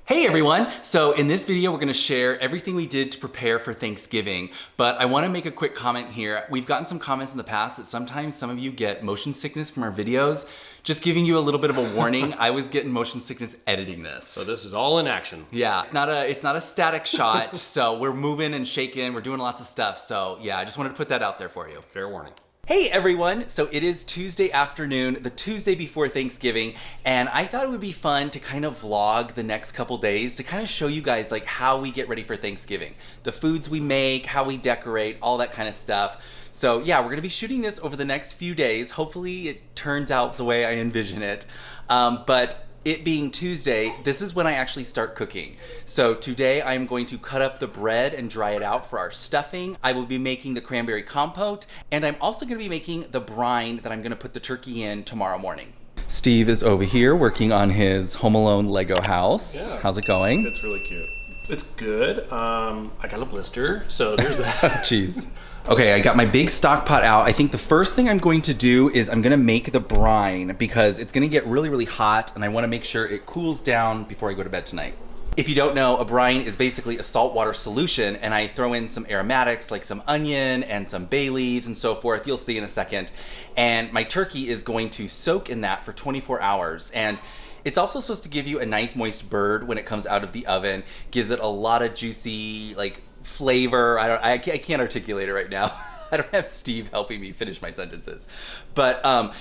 Hey everyone! So in this video we're going to share everything we did to prepare for Thanksgiving, but I want to make a quick comment here. We've gotten some comments in the past that sometimes some of you get motion sickness from our videos. Just giving you a little bit of a warning, I was getting motion sickness editing this. So this is all in action. Yeah, it's not a static shot, so we're moving and shaking, we're doing lots of stuff, so yeah, I just wanted to put that out there for you. Fair warning. Hey everyone! So it is Tuesday afternoon, the Tuesday before Thanksgiving, and I thought it would be fun to kind of vlog the next couple days to kind of show you guys like how we get ready for Thanksgiving. The foods we make, how we decorate, all that kind of stuff. So yeah, we're gonna be shooting this over the next few days. Hopefully it turns out the way I envision it. But it being Tuesday, this is when I actually start cooking. So today I am going to cut up the bread and dry it out for our stuffing. I will be making the cranberry compote, and I'm also gonna be making the brine that I'm gonna put the turkey in tomorrow morning. Steve is over here working on his Home Alone Lego house. Yeah. How's it going? It's really cute. It's good. I got a blister, so there's that. Jeez. Okay, I got my big stock pot out. I think the first thing I'm going to do is I'm gonna make the brine because it's gonna get really, really hot and I wanna make sure it cools down before I go to bed tonight. If you don't know, a brine is basically a saltwater solution, and I throw in some aromatics like some onion and some bay leaves and so forth. You'll see in a second. And my turkey is going to soak in that for 24 hours. And it's also supposed to give you a nice moist bird when it comes out of the oven. Gives it a lot of juicy, like, flavor. I can't articulate it right now. I don't have Steve helping me finish my sentences. But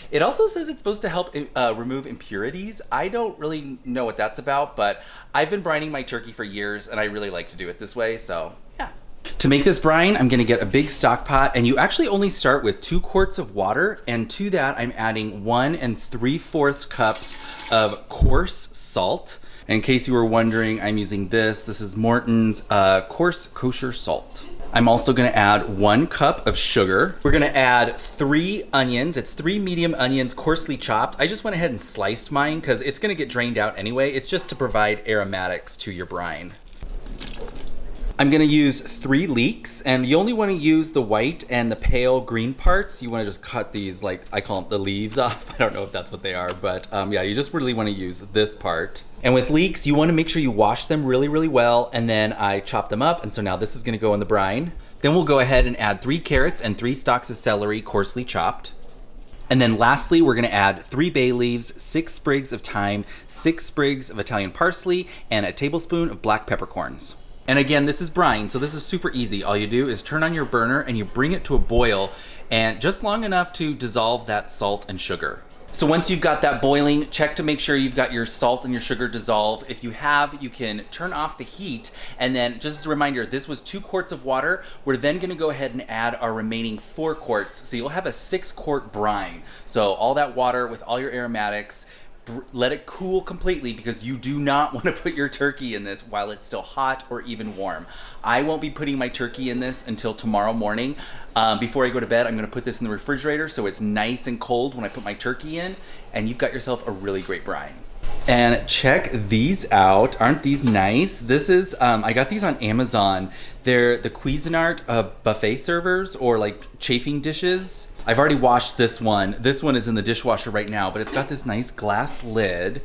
it also says it's supposed to help remove impurities. I don't really know what that's about, but I've been brining my turkey for years and I really like to do it this way, so yeah. To make this brine, I'm gonna get a big stock pot, and you actually only start with 2 quarts of water, and to that I'm adding 1 3/4 cups of coarse salt. In case you were wondering, I'm using this. This is Morton's coarse kosher salt. I'm also gonna add 1 cup of sugar. We're gonna add 3 onions. It's 3 medium onions, coarsely chopped. I just went ahead and sliced mine because it's gonna get drained out anyway. It's just to provide aromatics to your brine. I'm gonna use 3 leeks, and you only wanna use the white and the pale green parts. You wanna just cut these, like, I call them the leaves off. I don't know if that's what they are, but yeah, you just really wanna use this part. And with leeks, you wanna make sure you wash them really, really well, and then I chop them up, and so now this is gonna go in the brine. Then we'll go ahead and add 3 carrots and 3 stalks of celery, coarsely chopped. And then lastly, we're gonna add 3 bay leaves, 6 sprigs of thyme, 6 sprigs of Italian parsley, and a tablespoon of black peppercorns. And again, this is brine, so this is super easy. All you do is turn on your burner and you bring it to a boil, and just long enough to dissolve that salt and sugar. So once you've got that boiling, check to make sure you've got your salt and your sugar dissolved. If you have, you can turn off the heat, and then just as a reminder, this was 2 quarts of water. We're then gonna go ahead and add our remaining 4 quarts, so you'll have a 6-quart brine. So all that water with all your aromatics, let it cool completely because you do not want to put your turkey in this while it's still hot or even warm. I won't be putting my turkey in this until tomorrow morning. Before I go to bed, I'm going to put this in the refrigerator so it's nice and cold when I put my turkey in, and you've got yourself a really great brine. And check these out. Aren't these nice? This is, I got these on Amazon. They're the Cuisinart buffet servers, or like chafing dishes. I've already washed this one. This one is in the dishwasher right now, but it's got this nice glass lid,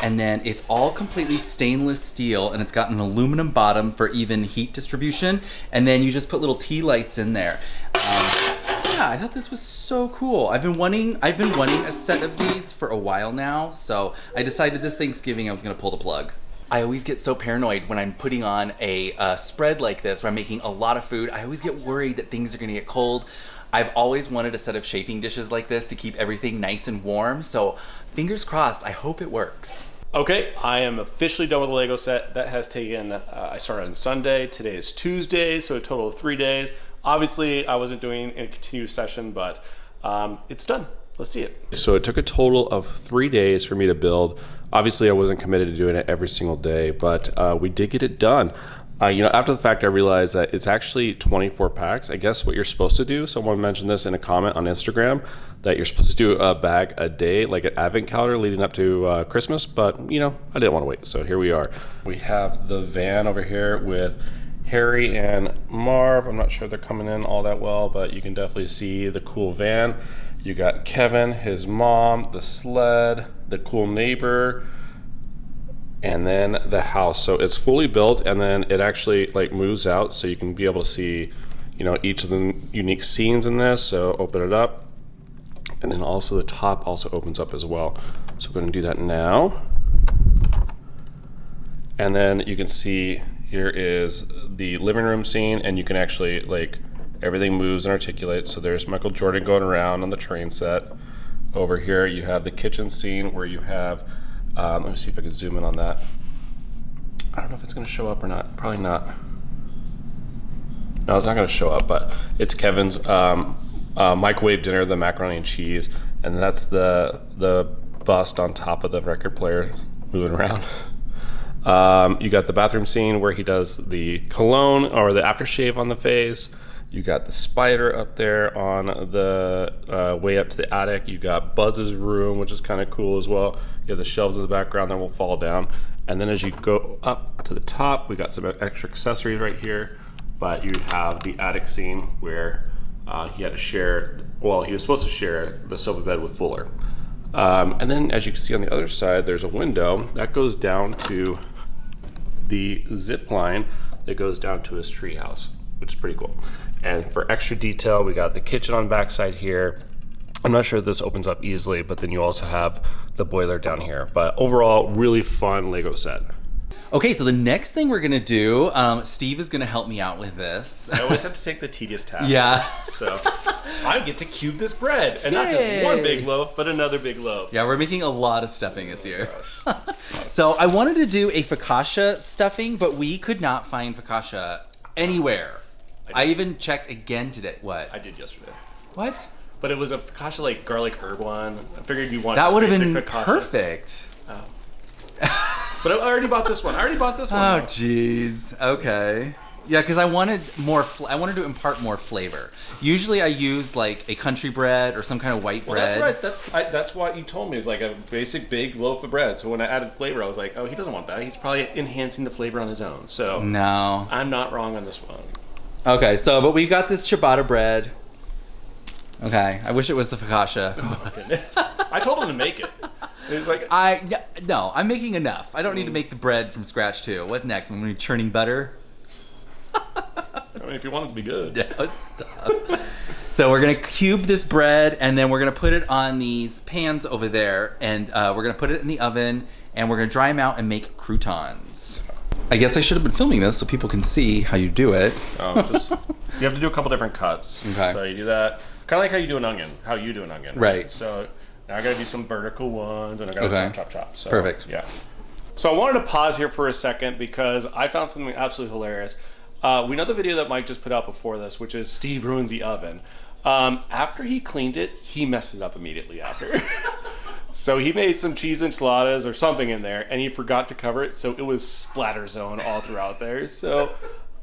and then it's all completely stainless steel, and it's got an aluminum bottom for even heat distribution, and then you just put little tea lights in there. Yeah, I thought this was so cool. I've been wanting a set of these for a while now, so I decided this Thanksgiving I was gonna pull the plug. I always get so paranoid when I'm putting on a spread like this, where I'm making a lot of food. I always get worried that things are gonna get cold. I've always wanted a set of chafing dishes like this to keep everything nice and warm, so fingers crossed, I hope it works. Okay, I am officially done with the Lego set. That has taken, I started on Sunday, today is Tuesday, so a total of 3 days. Obviously, I wasn't doing a continuous session, but it's done. Let's see it. So it took a total of 3 days for me to build. Obviously, I wasn't committed to doing it every single day, but we did get it done. You know, after the fact, I realized that it's actually 24 packs. I guess what you're supposed to do, someone mentioned this in a comment on Instagram, that you're supposed to do a bag a day, like an advent calendar leading up to Christmas, but, you know, I didn't want to wait, so here we are. We have the van over here with Harry and Marv. I'm not sure they're coming in all that well, but you can definitely see the cool van. You got Kevin, his mom, the sled, the cool neighbor, and then the house. So it's fully built, and then it actually like moves out, so you can be able to see, you know, each of the unique scenes in this. So open it up, and then also the top also opens up as well. So we're going to do that now. And then you can see here is the living room scene, and you can actually, like, everything moves and articulates. So there's Michael Jordan going around on the train set. Over here you have the kitchen scene where you have, let me see if I can zoom in on that. I don't know if it's going to show up or not. Probably not. No, it's not going to show up, but it's Kevin's microwave dinner, the macaroni and cheese, and that's the bust on top of the record player moving around. You got the bathroom scene where he does the cologne or the aftershave on the face. You got the spider up there on the way up to the attic. You got Buzz's room, which is kind of cool as well. You have the shelves in the background that will fall down. And then as you go up to the top, we got some extra accessories right here. But you have the attic scene where he had to share, well, he was supposed to share the sofa bed with Fuller. And then as you can see on the other side, there's a window that goes down to the zip line that goes down to his treehouse, which is pretty cool. And for extra detail, we got the kitchen on the backside here. I'm not sure if this opens up easily, but then you also have the boiler down here. But overall, really fun Lego set. Okay, so the next thing we're gonna do, Steve is gonna help me out with this. I always have to take the tedious task. Yeah. So I get to cube this bread, and not just one big loaf, but another big loaf. Yeah, we're making a lot of stuffing this year. So I wanted to do a focaccia stuffing, but we could not find focaccia anywhere. I even checked again today. What? I did yesterday. What? But it was a focaccia like garlic herb one. I figured you wanted that would have been focaccia. Perfect. Oh. But I already bought this one. Oh, jeez. Okay. Yeah, because I wanted more. I wanted to impart more flavor. Usually, I use like a country bread or some kind of white bread. That's right. That's what you told me. It was like a basic big loaf of bread. So when I added flavor, I was like, oh, he doesn't want that. He's probably enhancing the flavor on his own. So no, I'm not wrong on this one. Okay, so but we got this ciabatta bread. Okay, I wish it was the focaccia. Oh my goodness! I told him to make it. It's like no, I'm making enough. I don't need to make the bread from scratch too. What next? I'm gonna be churning butter. I mean, if you want it to be good. Yeah, stop. So we're gonna cube this bread, and then we're gonna put it on these pans over there, and we're gonna put it in the oven, and we're gonna dry them out and make croutons. I guess I should have been filming this so people can see how you do it. You have to do a couple different cuts. Okay. So you do that, kind of like how you do an onion. Right. So now I gotta do some vertical ones, and I gotta chop. So, perfect. Yeah. So I wanted to pause here for a second because I found something absolutely hilarious. We know the video that Mike just put out before this, which is Steve ruins the oven. After he cleaned it, he messed it up immediately after. So he made some cheese enchiladas or something in there, and he forgot to cover it, so it was splatter zone all throughout there. So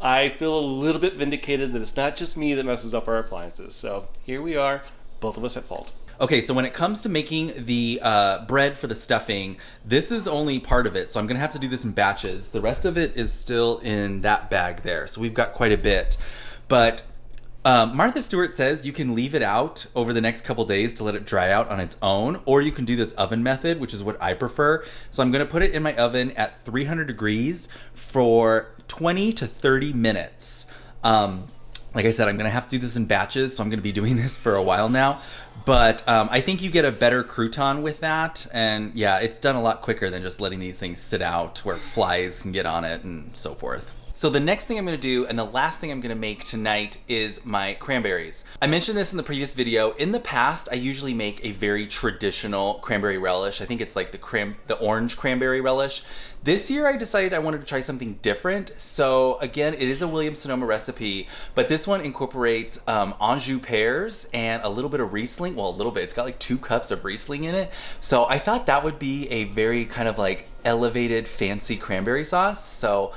I feel a little bit vindicated that it's not just me that messes up our appliances. So here we are, both of us at fault. Okay, so when it comes to making the bread for the stuffing, this is only part of it. So I'm gonna have to do this in batches. The rest of it is still in that bag there. So we've got quite a bit. But Martha Stewart says you can leave it out over the next couple days to let it dry out on its own, or you can do this oven method, which is what I prefer. So I'm gonna put it in my oven at 300 degrees for 20 to 30 minutes. Like I said, I'm gonna have to do this in batches, so I'm gonna be doing this for a while now. But I think you get a better crouton with that, and yeah, it's done a lot quicker than just letting these things sit out where flies can get on it and so forth. So the next thing I'm gonna do, and the last thing I'm gonna make tonight, is my cranberries. I mentioned this in the previous video. In the past, I usually make a very traditional cranberry relish. I think it's like the orange cranberry relish. This year I decided I wanted to try something different. So again, it is a Williams-Sonoma recipe, but this one incorporates Anjou pears and a little bit of Riesling. Well, a little bit, it's got like 2 cups of Riesling in it. So I thought that would be a very kind of like elevated fancy cranberry sauce. So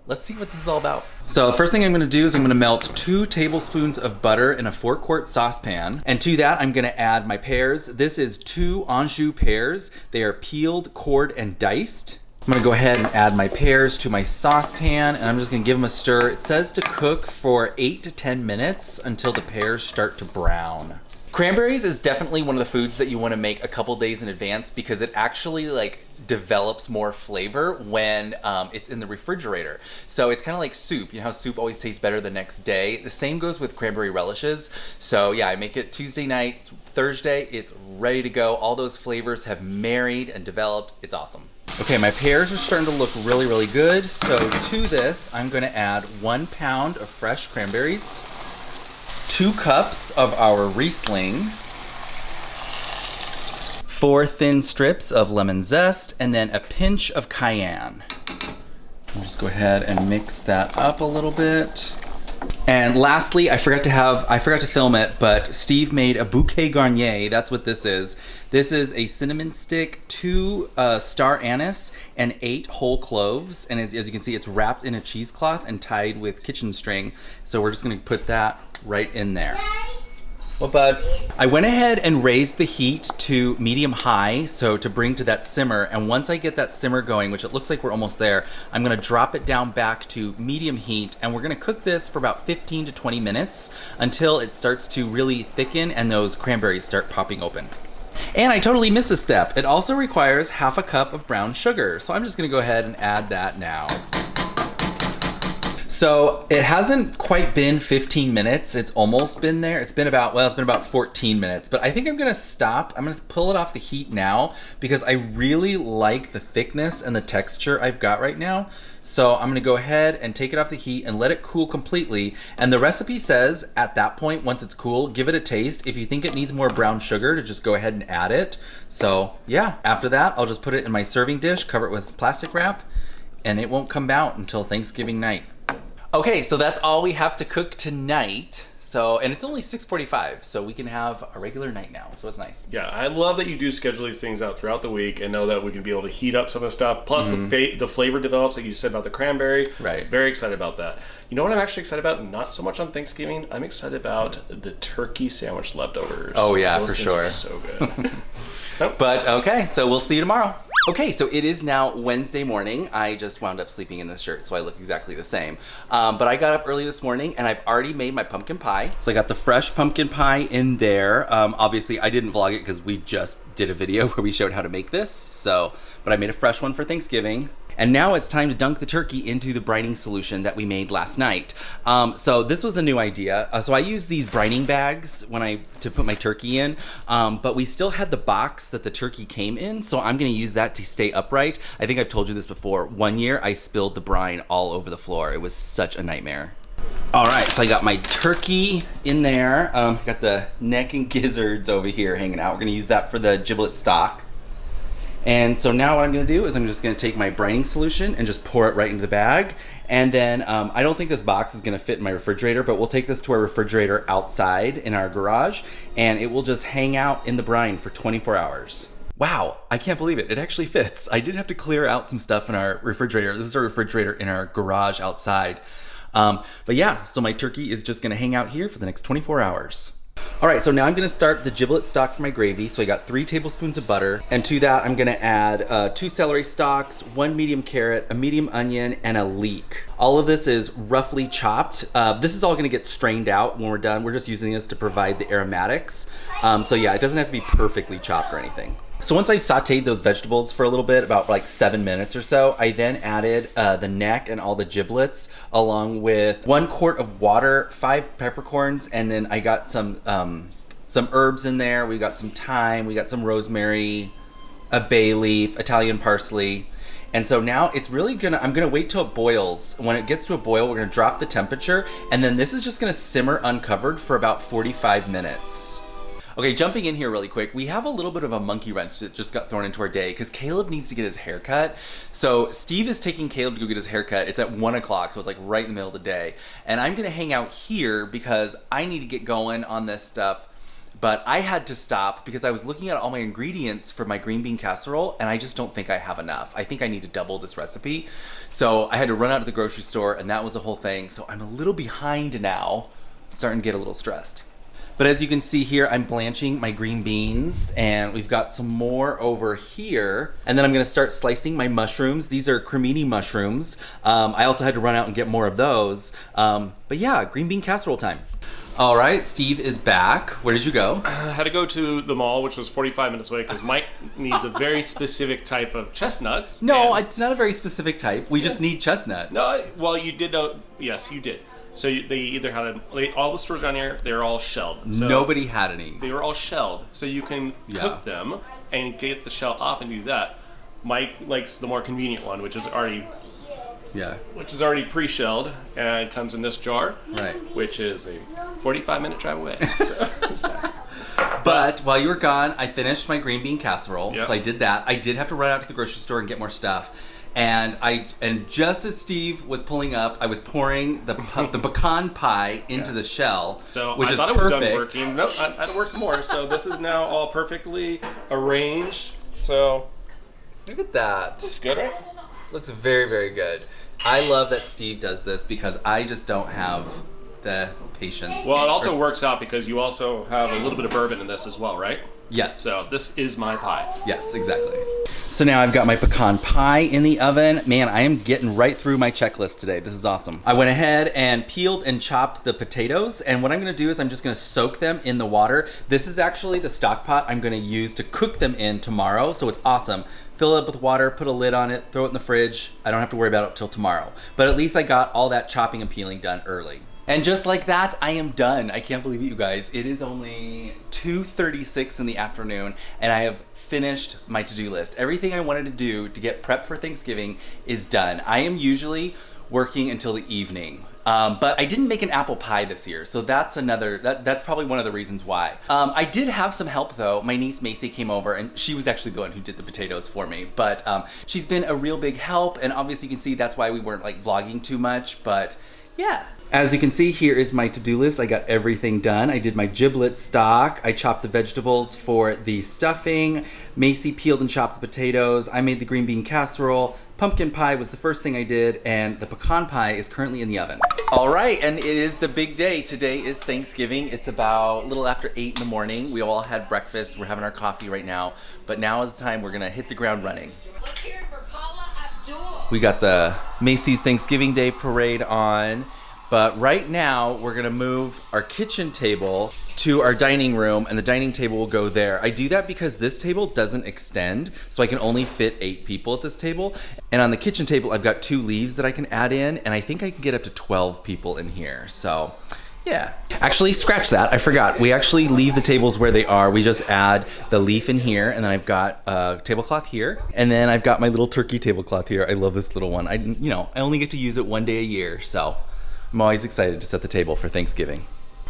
let's see what this is all about. So the first thing I'm gonna do is I'm gonna melt 2 tablespoons of butter in a 4-quart saucepan. And to that, I'm gonna add my pears. This is 2 Anjou pears. They are peeled, cored, and diced. I'm gonna go ahead and add my pears to my saucepan, and I'm just gonna give them a stir. It says to cook for 8 to 10 minutes until the pears start to brown. Cranberries is definitely one of the foods that you want to make a couple days in advance because it actually like develops more flavor when it's in the refrigerator. So it's kind of like soup. You know how soup always tastes better the next day? The same goes with cranberry relishes. So yeah, I make it Tuesday night, Thursday, it's ready to go. All those flavors have married and developed. It's awesome. Okay, my pears are starting to look really, really good. So to this, I'm going to add 1 pound of fresh cranberries, 2 cups of our Riesling, 4 thin strips of lemon zest, and then a pinch of cayenne. I'll just go ahead and mix that up a little bit. And lastly, I forgot to film it, but Steve made a bouquet garnier. That's what this is. This is a cinnamon stick, 2 star anise, and 8 whole cloves. And as you can see, it's wrapped in a cheesecloth and tied with kitchen string. So we're just gonna put that right in there. What, bud? I went ahead and raised the heat to medium high, so to bring to that simmer. And once I get that simmer going, which it looks like we're almost there, I'm gonna drop it down back to medium heat, and we're gonna cook this for about 15 to 20 minutes until it starts to really thicken and those cranberries start popping open. And I totally missed a step. It also requires half a cup of brown sugar. So I'm just gonna go ahead and add that now. So it hasn't quite been 15 minutes. It's almost been there. It's been about 14 minutes, but I think I'm gonna stop. I'm gonna pull it off the heat now because I really like the thickness and the texture I've got right now. So I'm gonna go ahead and take it off the heat and let it cool completely. And the recipe says at that point, once it's cool, give it a taste. If you think it needs more brown sugar, to just go ahead and add it. So yeah, after that, I'll just put it in my serving dish, cover it with plastic wrap, and it won't come out until Thanksgiving night. Okay, so that's all we have to cook tonight. So, and it's only 6:45, so we can have a regular night now, so it's nice. Yeah, I love that you do schedule these things out throughout the week and know that we can be able to heat up some of the stuff. Plus, the flavor develops, like you said about the cranberry. Right. Very excited about that. You know what I'm actually excited about? Not so much on Thanksgiving. I'm excited about the turkey sandwich leftovers. Oh yeah, Those for things sure. are so good. But okay, so we'll see you tomorrow. Okay, so it is now Wednesday morning. I just wound up sleeping in this shirt, so I look exactly the same. But I got up early this morning, and I've already made my pumpkin pie. So I got the fresh pumpkin pie in there. Obviously, I didn't vlog it because we just did a video where we showed how to make this. So, but I made a fresh one for Thanksgiving. And now it's time to dunk the turkey into the brining solution that we made last night. So this was a new idea. So I use these brining bags to put my turkey in, but we still had the box that the turkey came in, so I'm gonna use that to stay upright. I think I've told you this before. One year I spilled the brine all over the floor. It was such a nightmare. All right, so I got my turkey in there. Got the neck and gizzards over here hanging out. We're gonna use that for the giblet stock. And so now what I'm gonna do is I'm just gonna take my brining solution and just pour it right into the bag. And then I don't think this box is gonna fit in my refrigerator, but we'll take this to our refrigerator outside in our garage, and it will just hang out in the brine for 24 hours. Wow, I can't believe it. It actually fits. I did have to clear out some stuff in our refrigerator. This is our refrigerator in our garage outside. But yeah, so my turkey is just gonna hang out here for the next 24 hours. All right, so now I'm gonna start the giblet stock for my gravy. So I got 3 tablespoons of butter, and to that I'm gonna add 2 celery stalks, 1 medium carrot, a medium onion, and a leek. All of this is roughly chopped. This is all gonna get strained out when we're done. We're just using this to provide the aromatics. So yeah, it doesn't have to be perfectly chopped or anything. So once I sauteed those vegetables for a little bit, about like 7 minutes or so, I then added the neck and all the giblets along with 1 quart of water, 5 peppercorns, and then I got some herbs in there. We got some thyme, we got some rosemary, a bay leaf, Italian parsley. And so now it's really I'm gonna wait till it boils. When it gets to a boil, we're gonna drop the temperature, and then this is just gonna simmer uncovered for about 45 minutes. Okay, jumping in here really quick, we have a little bit of a monkey wrench that just got thrown into our day because Caleb needs to get his hair cut. So Steve is taking Caleb to go get his hair cut. It's at 1 o'clock, so it's like right in the middle of the day. And I'm gonna hang out here because I need to get going on this stuff. But I had to stop because I was looking at all my ingredients for my green bean casserole, and I just don't think I have enough. I think I need to double this recipe. So I had to run out to the grocery store, and that was the whole thing. So I'm a little behind now. I'm starting to get a little stressed. But as you can see here, I'm blanching my green beans, and we've got some more over here. And then I'm gonna start slicing my mushrooms. These are cremini mushrooms. I also had to run out and get more of those. But yeah, green bean casserole time. All right, Steve is back. Where did you go? I had to go to the mall, which was 45 minutes away, because Mike needs a very specific type of chestnuts. No, it's not a very specific type. We just need chestnuts. No, well, you did know. Yes, you did. So they either had all the stores down here, they're all shelled. So nobody had any. They were all shelled. So you can cook them and get the shell off and do that. Mike likes the more convenient one, which is already pre-shelled and comes in this jar, right? Which is a 45-minute drive away. So there's that. But while you were gone, I finished my green bean casserole. Yep. So I did that. I did have to run out to the grocery store and get more stuff. And just as Steve was pulling up, I was pouring the pecan pie into the shell, so which I is thought perfect. It was done working. Nope, I had to work some more. So this is now all perfectly arranged. So look at that. Looks good, right? Looks very, very good. I love that Steve does this because I just don't have the patience. Well, it also works out because you also have a little bit of bourbon in this as well, right? Yes. So this is my pie. Yes, exactly. So now I've got my pecan pie in the oven. Man, I am getting right through my checklist today. This is awesome. I went ahead and peeled and chopped the potatoes. And what I'm gonna do is I'm just gonna soak them in the water. This is actually the stock pot I'm gonna use to cook them in tomorrow. So it's awesome. Fill it up with water, put a lid on it, throw it in the fridge. I don't have to worry about it till tomorrow. But at least I got all that chopping and peeling done early. And just like that, I am done. I can't believe it, you guys. It is only 2:36 in the afternoon, and I have finished my to-do list. Everything I wanted to do to get prepped for Thanksgiving is done. I am usually working until the evening, but I didn't make an apple pie this year, so that's that's probably one of the reasons why. I did have some help though. My niece Macy came over, and she was actually the one who did the potatoes for me, but she's been a real big help, and obviously you can see that's why we weren't like vlogging too much, but yeah. As you can see, here is my to-do list. I got everything done. I did my giblet stock. I chopped the vegetables for the stuffing. Macy peeled and chopped the potatoes. I made the green bean casserole. Pumpkin pie was the first thing I did, and the pecan pie is currently in the oven. All right, and it is the big day. Today is Thanksgiving. It's about a little after 8 in the morning. We all had breakfast. We're having our coffee right now, but now is the time we're gonna hit the ground running. Let's hear it for Paula Abdul. We got the Macy's Thanksgiving Day parade on. But right now, we're gonna move our kitchen table to our dining room, and the dining table will go there. I do that because this table doesn't extend, so I can only fit 8 people at this table. And on the kitchen table, I've got 2 leaves that I can add in, and I think I can get up to 12 people in here, so yeah. Actually, scratch that, I forgot. We actually leave the tables where they are. We just add the leaf in here, and then I've got a tablecloth here, and then I've got my little turkey tablecloth here. I love this little one. I only get to use it 1 day a year, so I'm always excited to set the table for Thanksgiving.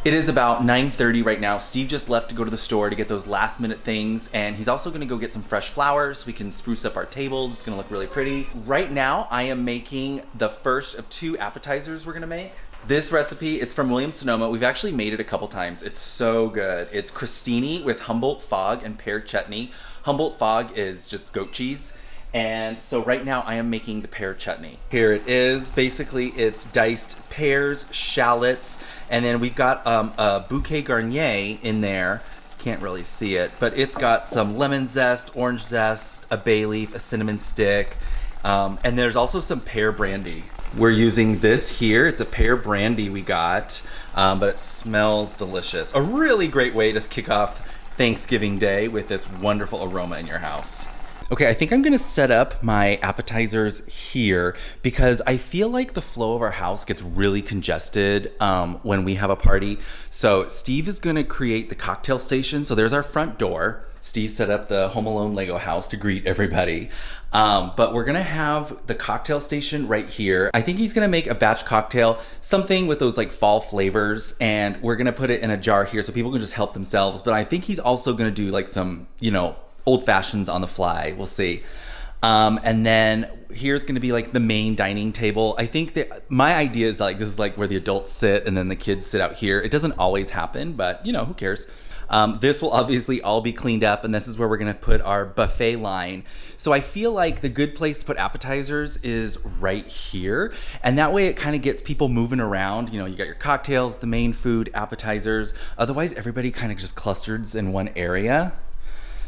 It is about 9:30 right now. Steve just left to go to the store to get those last minute things, and he's also gonna go get some fresh flowers so we can spruce up our tables. It's gonna look really pretty. Right now, I am making the first of 2 appetizers we're gonna make. This recipe, it's from Williams-Sonoma. We've actually made it a couple times. It's so good. It's crostini with Humboldt fog and pear chutney. Humboldt fog is just goat cheese. And so right now I am making the pear chutney. Here it is. Basically it's diced pears, shallots, and then we've got a bouquet garnier in there. Can't really see it, but it's got some lemon zest, orange zest, a bay leaf, a cinnamon stick, and there's also some pear brandy. We're using this here. It's a pear brandy we got, but it smells delicious. A really great way to kick off Thanksgiving Day with this wonderful aroma in your house. Okay, I think I'm gonna set up my appetizers here because I feel like the flow of our house gets really congested when we have a party. So Steve is gonna create the cocktail station. So there's our front door. Steve set up the Home Alone Lego house to greet everybody. But we're gonna have the cocktail station right here. I think he's gonna make a batch cocktail, something with those like fall flavors, and we're gonna put it in a jar here so people can just help themselves. But I think he's also gonna do like some, old fashions on the fly. We'll see. And then here's gonna be like the main dining table. I think that my idea is like, this is like where the adults sit and then the kids sit out here. It doesn't always happen, but who cares? This will obviously all be cleaned up, and this is where we're gonna put our buffet line. So I feel like the good place to put appetizers is right here. And that way it kind of gets people moving around. You got your cocktails, the main food, appetizers. Otherwise everybody kind of just clusters in one area.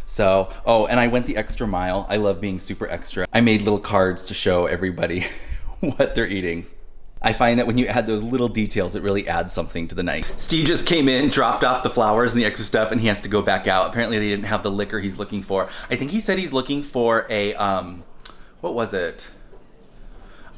So, and I went the extra mile. I love being super extra. I made little cards to show everybody what they're eating. I find that when you add those little details, it really adds something to the night. Steve just came in, dropped off the flowers and the extra stuff, and he has to go back out. Apparently they didn't have the liquor he's looking for. I think he said he's looking for a, what was it?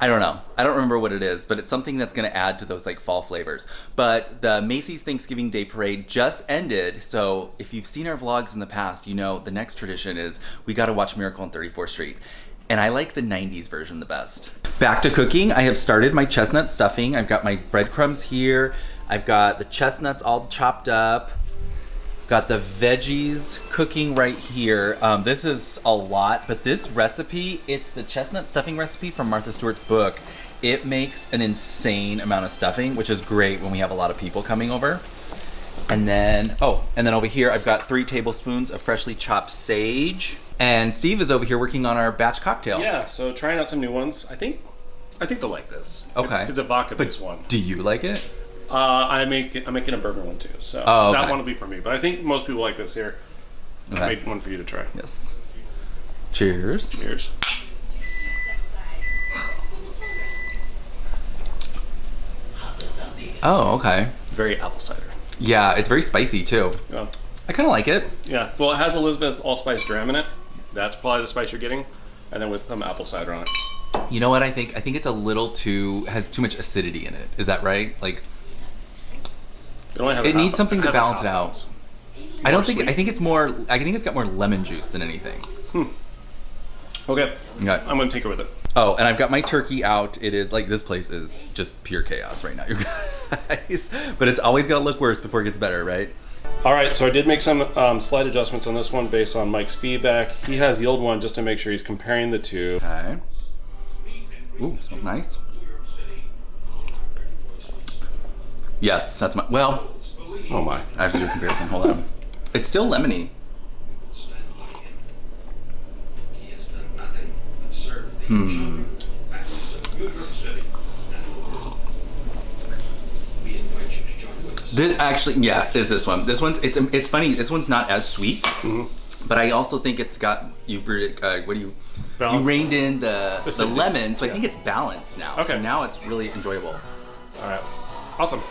I don't know. I don't remember what it is, but it's something that's gonna add to those like fall flavors. But the Macy's Thanksgiving Day Parade just ended, so if you've seen our vlogs in the past, you know the next tradition is we gotta watch Miracle on 34th Street. And I like the 90s version the best. Back to cooking. I have started my chestnut stuffing. I've got my breadcrumbs here. I've got the chestnuts all chopped up. Got the veggies cooking right here. This is a lot, but this recipe, it's the chestnut stuffing recipe from Martha Stewart's book. It makes an insane amount of stuffing, which is great when we have a lot of people coming over. And then over here, I've got 3 tablespoons of freshly chopped sage. And Steve is over here working on our batch cocktail. Yeah, so trying out some new ones. I think they'll like this. Okay. It's a vodka-based one. Do you like it? I'm making a bourbon one too, so okay. That one will be for me. But I think most people like this here. Okay. I made one for you to try. Yes. Cheers. Cheers. Oh, okay. Very apple cider. Yeah, it's very spicy too. Yeah. I kind of like it. Yeah. Well, it has Elizabeth allspice dram in it. That's probably the spice you're getting, and then with some apple cider on it. You know what I think? I think it's a little has too much acidity in it. Is that right? Like, it needs something to balance it out. I think it's got more lemon juice than anything. Okay. Okay. I'm gonna tinker with it. Oh, and I've got my turkey out. It is like, this place is just pure chaos right now, you guys. But it's always gotta look worse before it gets better, right? All right, so I did make some slight adjustments on this one based on Mike's feedback. He has the old one just to make sure he's comparing the two. Okay. Ooh, smells nice. Yes, that's my, well. Oh my. I have to do a comparison, hold on. It's still lemony. This actually, yeah, is this one. This one's, it's funny, this one's not as sweet, but I also think it's got, you reined in the lemon, so I think it's balanced now. Okay. So now it's really enjoyable. All right. Awesome.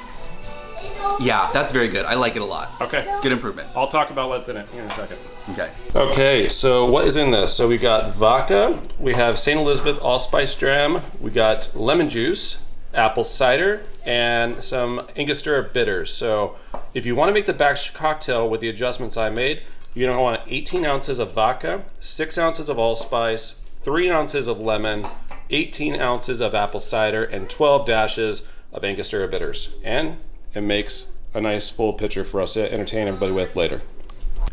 Yeah, that's very good. I like it a lot. Okay. Good improvement. I'll talk about what's in it here in a second. Okay. Okay, so what is in this? So we got vodka, we have St. Elizabeth allspice dram, we got lemon juice, apple cider, and some Angostura bitters. So if you want to make the batch cocktail with the adjustments I made, you're going to want 18 ounces of vodka, 6 ounces of allspice, 3 ounces of lemon, 18 ounces of apple cider, and 12 dashes of Angostura bitters. And it makes a nice full pitcher for us to entertain everybody with later.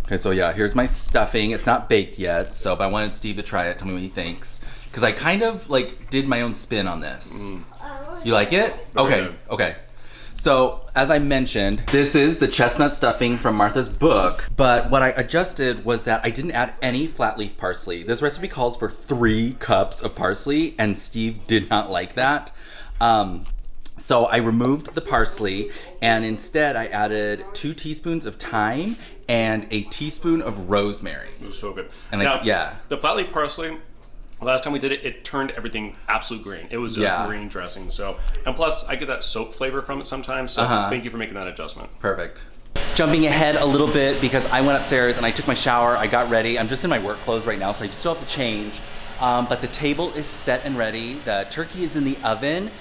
Okay, so yeah, here's my stuffing. It's not baked yet, so but I wanted Steve to try it, tell me what he thinks. Because I kind of like did my own spin on this. You like it? Okay, okay. So, as I mentioned, this is the chestnut stuffing from Martha's book, but what I adjusted was that I didn't add any flat leaf parsley. This recipe calls for 3 cups of parsley, and Steve did not like that. So I removed the parsley, and instead I added 2 teaspoons of thyme and a teaspoon of rosemary. It was so good. And now, yeah. The flat leaf parsley, last time we did it, it turned everything absolute green. It was a green dressing. So, and plus I get that soap flavor from it sometimes. So thank you for making that adjustment. Perfect. Jumping ahead a little bit because I went upstairs and I took my shower, I got ready. I'm just in my work clothes right now, so I still have to change. But the table is set and ready. The turkey is in the oven.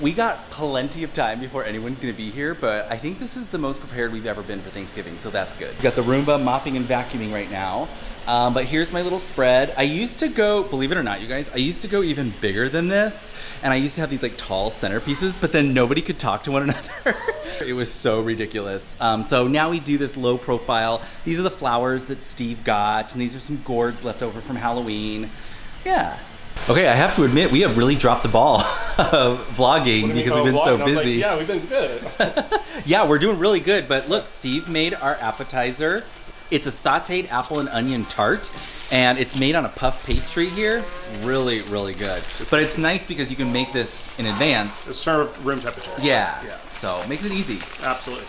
We got plenty of time before anyone's gonna be here, but I think this is the most prepared we've ever been for Thanksgiving, so that's good. We got the Roomba mopping and vacuuming right now. But here's my little spread. I used to go, believe it or not, you guys, I used to go even bigger than this, and I used to have these like tall centerpieces, but then nobody could talk to one another. It was so ridiculous. So now we do this low profile. These are the flowers that Steve got, and these are some gourds left over from Halloween. Yeah. Okay, I have to admit, we have really dropped the ball of vlogging because we've been so busy. Yeah, we've been good. Yeah, we're doing really good, but look, Steve made our appetizer. It's a sauteed apple and onion tart, and it's made on a puff pastry here. Really, really good. But it's nice because you can make this in advance. It's served room temperature. Yeah, so makes it easy. Absolutely.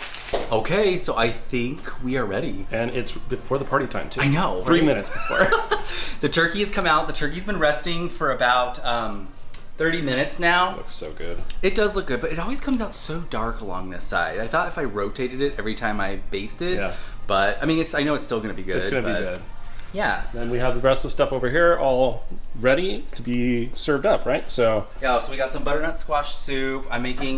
Okay, so I think we are ready. And it's before the party time, too. I know, 3 right? minutes before. The turkey has come out. The turkey's been resting for about 30 minutes now. Looks so good. It does look good, but it always comes out so dark along this side. I thought if I rotated it every time I basted, but I mean, I know it's still gonna be good. It's gonna be good. Yeah. Then we have the rest of the stuff over here all ready to be served up, right? So yeah, so we got some butternut squash soup.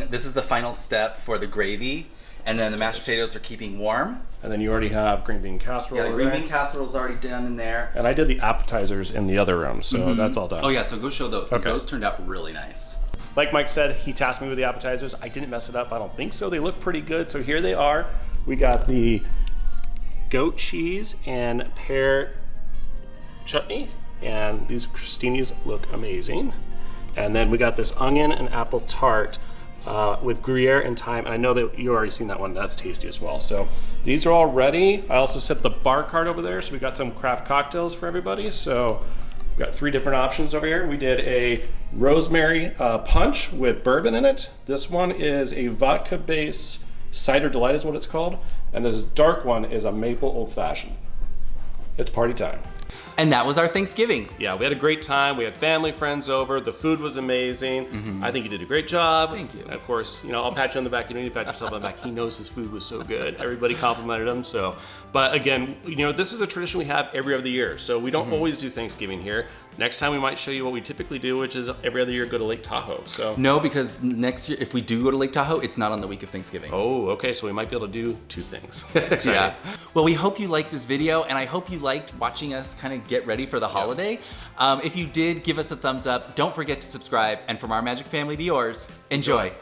This is the final step for the gravy. And then the mashed potatoes are keeping warm. And then you already have green bean casserole. Yeah, the green bean casserole is already done in there. And I did the appetizers in the other room, so that's all done. Oh yeah, so go show those, because those turned out really nice. Like Mike said, he tasked me with the appetizers. I didn't mess it up, I don't think so. They look pretty good, so here they are. We got the goat cheese and pear chutney, and these crostinis look amazing. And then we got this onion and apple tart with Gruyere and thyme, and I know that you already seen that one. That's tasty as well. So these are all ready. I also set the bar cart over there, so we got some craft cocktails for everybody. So we've got 3 different options over here. We did a rosemary punch with bourbon in it. This one is a vodka-based cider delight is what it's called, and this dark one is a maple old fashioned. It's party time. And that was our Thanksgiving. Yeah, we had a great time. We had family, friends over. The food was amazing. I think you did a great job. Thank you. And of course, I'll pat you on the back. You don't need to pat yourself on the back. He knows his food was so good. Everybody complimented him. So, but again, this is a tradition we have every other year. So we don't always do Thanksgiving here. Next time we might show you what we typically do, which is every other year go to Lake Tahoe. So no, because next year, if we do go to Lake Tahoe, it's not on the week of Thanksgiving. Oh, okay. So we might be able to do 2 things. Yeah. Well, we hope you liked this video, and I hope you liked watching us kind of get ready for the holiday. If you did, give us a thumbs up. Don't forget to subscribe. And from our magic family to yours, enjoy.